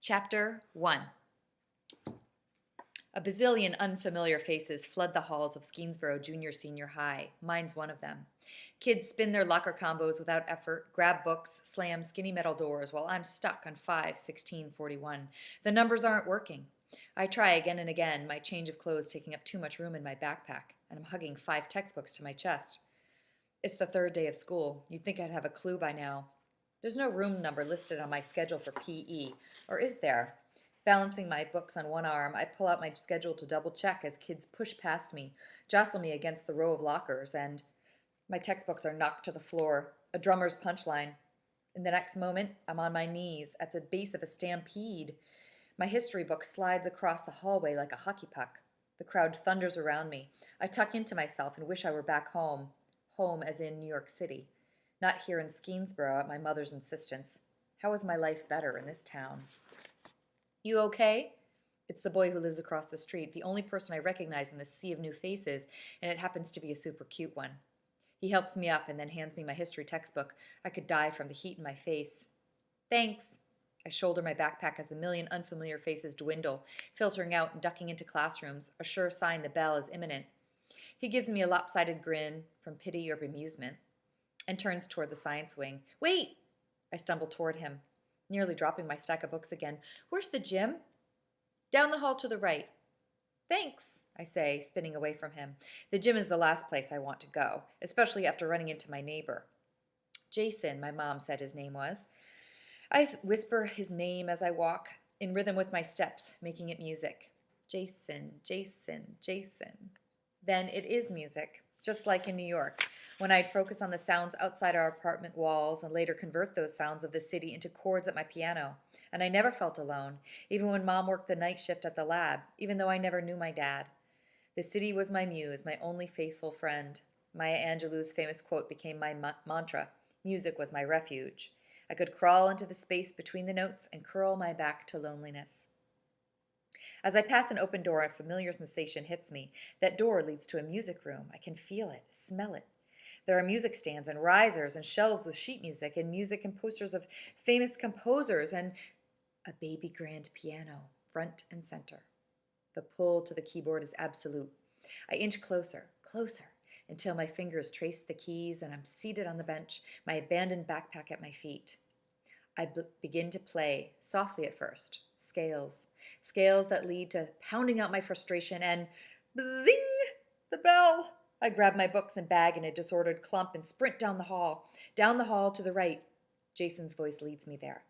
Chapter 1. A bazillion unfamiliar faces flood the halls of Skeensboro Junior Senior High. Mine's one of them. Kids spin their locker combos without effort, grab books, slam skinny metal doors while I'm stuck on 5-16-41. The numbers aren't working. I try again and again, my change of clothes taking up too much room in my backpack, and I'm hugging 5 textbooks to my chest. It's the third day of school. You'd think I'd have a clue by now. There's no room number listed on my schedule for PE, or is there? Balancing my books on one arm, I pull out my schedule to double check as kids push past me, jostle me against the row of lockers, and my textbooks are knocked to the floor. A drummer's punchline. In the next moment, I'm on my knees at the base of a stampede. My history book slides across the hallway like a hockey puck. The crowd thunders around me. I tuck into myself and wish I were back home. Home as in New York City. Not here in Skeensboro at my mother's insistence. How is my life better in this town? You okay? It's the boy who lives across the street, the only person I recognize in this sea of new faces, and it happens to be a super cute one. He helps me up and then hands me my history textbook. I could die from the heat in my face. Thanks. I shoulder my backpack as the million unfamiliar faces dwindle, filtering out and ducking into classrooms, a sure sign the bell is imminent. He gives me a lopsided grin from pity or bemusement and turns toward the science wing. Wait! I stumble toward him, nearly dropping my stack of books again. Where's the gym? Down the hall to the right. Thanks, I say, spinning away from him. The gym is the last place I want to go, especially after running into my neighbor. Jason, my mom said his name was. I whisper his name as I walk, in rhythm with my steps, making it music. Jason, Jason, Jason. Then it is music, just like in New York, when I'd focus on the sounds outside our apartment walls and later convert those sounds of the city into chords at my piano. And I never felt alone, even when Mom worked the night shift at the lab, even though I never knew my dad. The city was my muse, my only faithful friend. Maya Angelou's famous quote became my mantra. Music was my refuge. I could crawl into the space between the notes and curl my back to loneliness. As I pass an open door, a familiar sensation hits me. That door leads to a music room. I can feel it, smell it. There are music stands and risers and shelves with sheet music and posters of famous composers and a baby grand piano, front and center. The pull to the keyboard is absolute. I inch closer, closer, until my fingers trace the keys and I'm seated on the bench, my abandoned backpack at my feet. I begin to play, softly at first, scales that lead to pounding out my frustration and zing, the bell. I grab my books and bag in a disordered clump and sprint down the hall to the right. Jason's voice leads me there.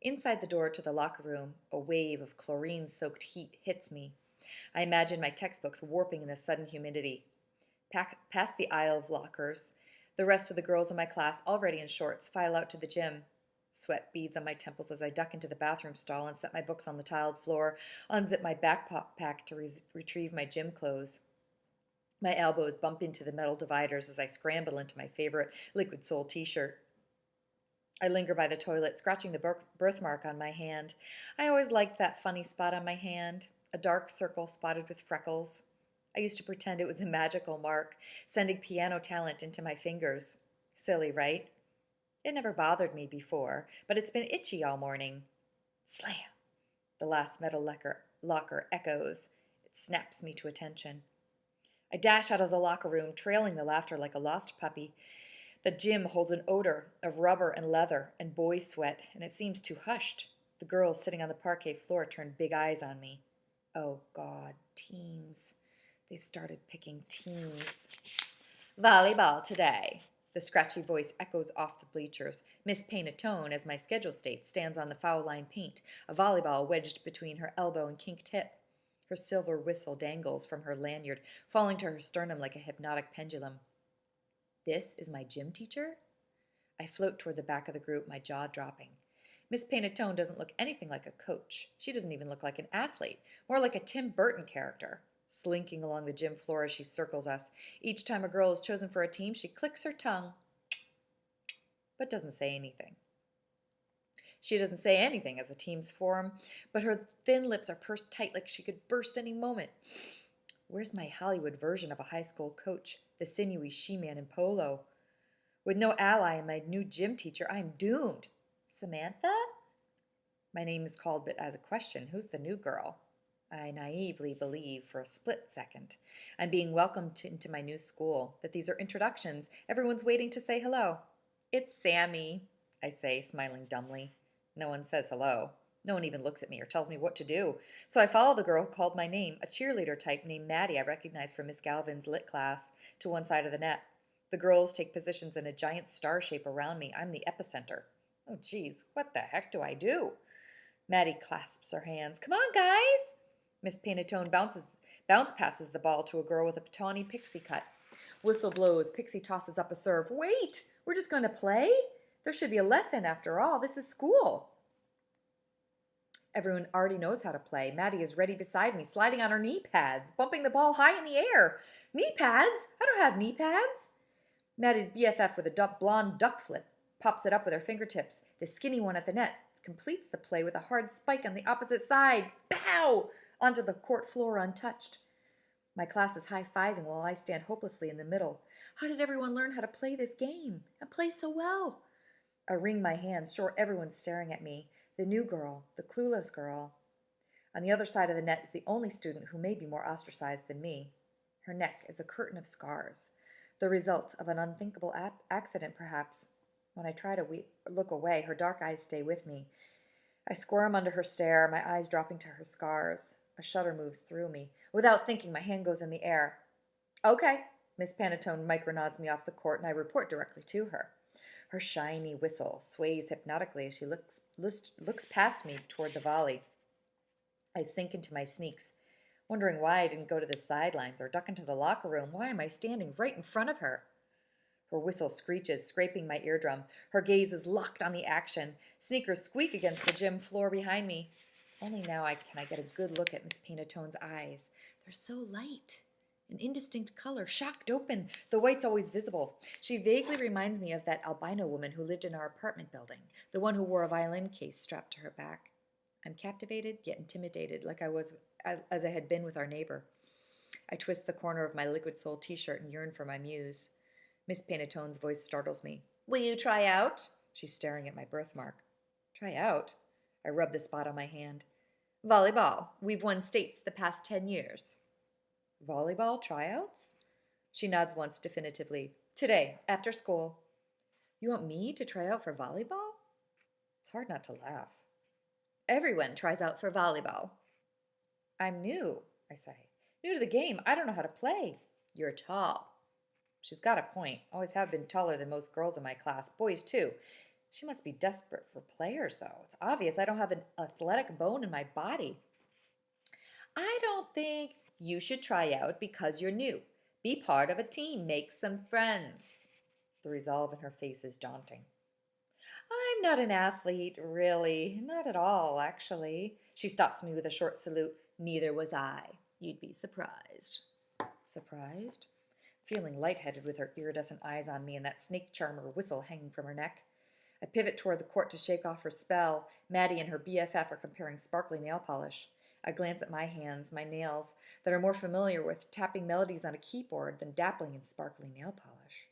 Inside the door to the locker room, a wave of chlorine-soaked heat hits me. I imagine my textbooks warping in the sudden humidity. Past the aisle of lockers, the rest of the girls in my class, already in shorts, file out to the gym. Sweat beads on my temples as I duck into the bathroom stall and set my books on the tiled floor, unzip my backpack to retrieve my gym clothes. My elbows bump into the metal dividers as I scramble into my favorite Liquid Soul t-shirt. I linger by the toilet, scratching the birthmark on my hand. I always liked that funny spot on my hand, a dark circle spotted with freckles. I used to pretend it was a magical mark, sending piano talent into my fingers. Silly, right? It never bothered me before, but it's been itchy all morning. Slam! The last metal locker echoes. It snaps me to attention. I dash out of the locker room, trailing the laughter like a lost puppy. The gym holds an odor of rubber and leather and boy sweat, and it seems too hushed. The girls sitting on the parquet floor turn big eyes on me. Oh, God, teams. They've started picking teams. Volleyball today. The scratchy voice echoes off the bleachers. Miss Painatone, as my schedule states, stands on the foul line paint, a volleyball wedged between her elbow and kinked hip. Her silver whistle dangles from her lanyard, falling to her sternum like a hypnotic pendulum. This is my gym teacher? I float toward the back of the group, my jaw dropping. Miss Painatone doesn't look anything like a coach. She doesn't even look like an athlete, more like a Tim Burton character. Slinking along the gym floor as she circles us. Each time a girl is chosen for a team, she clicks her tongue, but doesn't say anything. She doesn't say anything as the teams form, but her thin lips are pursed tight like she could burst any moment. Where's my Hollywood version of a high school coach, the sinewy she-man in polo? With no ally in my new gym teacher, I am doomed. Samantha? My name is called but as a question. Who's the new girl? I naively believe for a split second I'm being welcomed into my new school, that these are introductions. Everyone's waiting to say hello. It's Sammy, I say, smiling dumbly. No one says hello. No one even looks at me or tells me what to do. So I follow the girl who called my name, a cheerleader type named Maddie I recognized from Miss Galvin's lit class, to one side of the net. The girls take positions in a giant star shape around me. I'm the epicenter. Oh, geez, what the heck do I do? Maddie clasps her hands. Come on, guys! Miss Panatone bounce passes the ball to a girl with a tawny pixie cut. Whistle blows. Pixie tosses up a serve. Wait! We're just going to play? There should be a lesson after all. This is school. Everyone already knows how to play. Maddie is ready beside me, sliding on her knee pads, bumping the ball high in the air. Knee pads? I don't have knee pads. Maddie's BFF with a blonde duck flip pops it up with her fingertips. The skinny one at the net completes the play with a hard spike on the opposite side. Pow! Onto the court floor untouched. My class is high-fiving while I stand hopelessly in the middle. How did everyone learn how to play this game and play so well? I wring my hands, sure everyone's staring at me. The new girl, the clueless girl. On the other side of the net is the only student who may be more ostracized than me. Her neck is a curtain of scars, the result of an unthinkable accident, perhaps. When I try to look away, her dark eyes stay with me. I squirm under her stare, my eyes dropping to her scars. A shudder moves through me. Without thinking, my hand goes in the air. Okay, Miss Panatone micronods me off the court, and I report directly to her. Her shiny whistle sways hypnotically as she looks past me toward the volley. I sink into my sneaks, wondering why I didn't go to the sidelines or duck into the locker room. Why am I standing right in front of her? Her whistle screeches, scraping my eardrum. Her gaze is locked on the action. Sneakers squeak against the gym floor behind me. Only now can I get a good look at Miss Panatone's eyes. They're so light. An indistinct color, shocked open, the white's always visible. She vaguely reminds me of that albino woman who lived in our apartment building, the one who wore a violin case strapped to her back. I'm captivated, yet intimidated, like I was as I had been with our neighbor. I twist the corner of my Liquid Soul t-shirt and yearn for my muse. Miss Panatone's voice startles me. Will you try out? She's staring at my birthmark. Try out? I rub the spot on my hand. Volleyball. We've won states the past 10 years. Volleyball tryouts? She nods once definitively. Today, after school. You want me to try out for volleyball? It's hard not to laugh. Everyone tries out for volleyball. I'm new, I say. New to the game. I don't know how to play. You're tall. She's got a point. Always have been taller than most girls in my class. Boys, too. She must be desperate for players, though. It's obvious I don't have an athletic bone in my body. I don't think you should try out because you're new. Be part of a team. Make some friends. The resolve in her face is daunting. I'm not an athlete, really. Not at all, actually. She stops me with a short salute. Neither was I. You'd be surprised. Surprised? Feeling lightheaded with her iridescent eyes on me and that snake charmer whistle hanging from her neck. I pivot toward the court to shake off her spell. Maddie and her BFF are comparing sparkly nail polish. I glance at my hands, my nails, that are more familiar with tapping melodies on a keyboard than dappling in sparkly nail polish.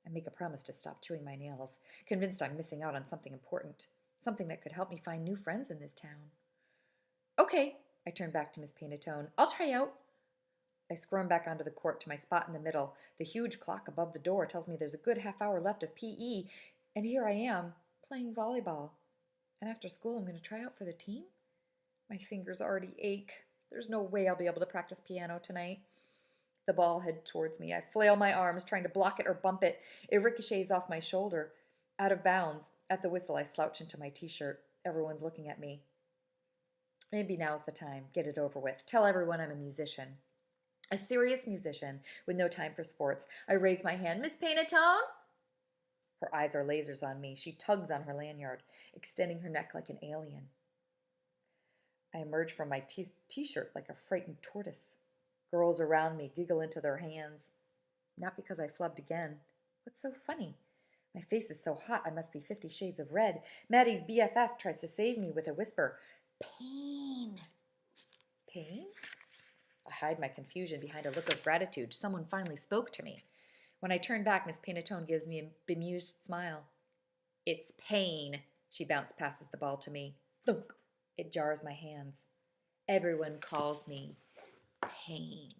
I make a promise to stop chewing my nails, convinced I'm missing out on something important, something that could help me find new friends in this town. Okay, I turn back to Miss Panatone. I'll try out. I squirm back onto the court to my spot in the middle. The huge clock above the door tells me there's a good half hour left of PE, and here I am, playing volleyball. And after school, I'm going to try out for the team? My fingers already ache. There's no way I'll be able to practice piano tonight. The ball heads towards me. I flail my arms, trying to block it or bump it. It ricochets off my shoulder. Out of bounds. At the whistle, I slouch into my t-shirt. Everyone's looking at me. Maybe now's the time. Get it over with. Tell everyone I'm a musician. A serious musician with no time for sports. I raise my hand. Miss Panatone? Her eyes are lasers on me. She tugs on her lanyard, extending her neck like an alien. I emerge from my t-shirt like a frightened tortoise. Girls around me giggle into their hands. Not because I flubbed again. What's so funny? My face is so hot I must be 50 shades of red. Maddie's BFF tries to save me with a whisper. Pain. Pain? I hide my confusion behind a look of gratitude. Someone finally spoke to me. When I turn back, Miss Panatone gives me a bemused smile. It's pain. She passes the ball to me. Thunk! It jars my hands. Everyone calls me Pain.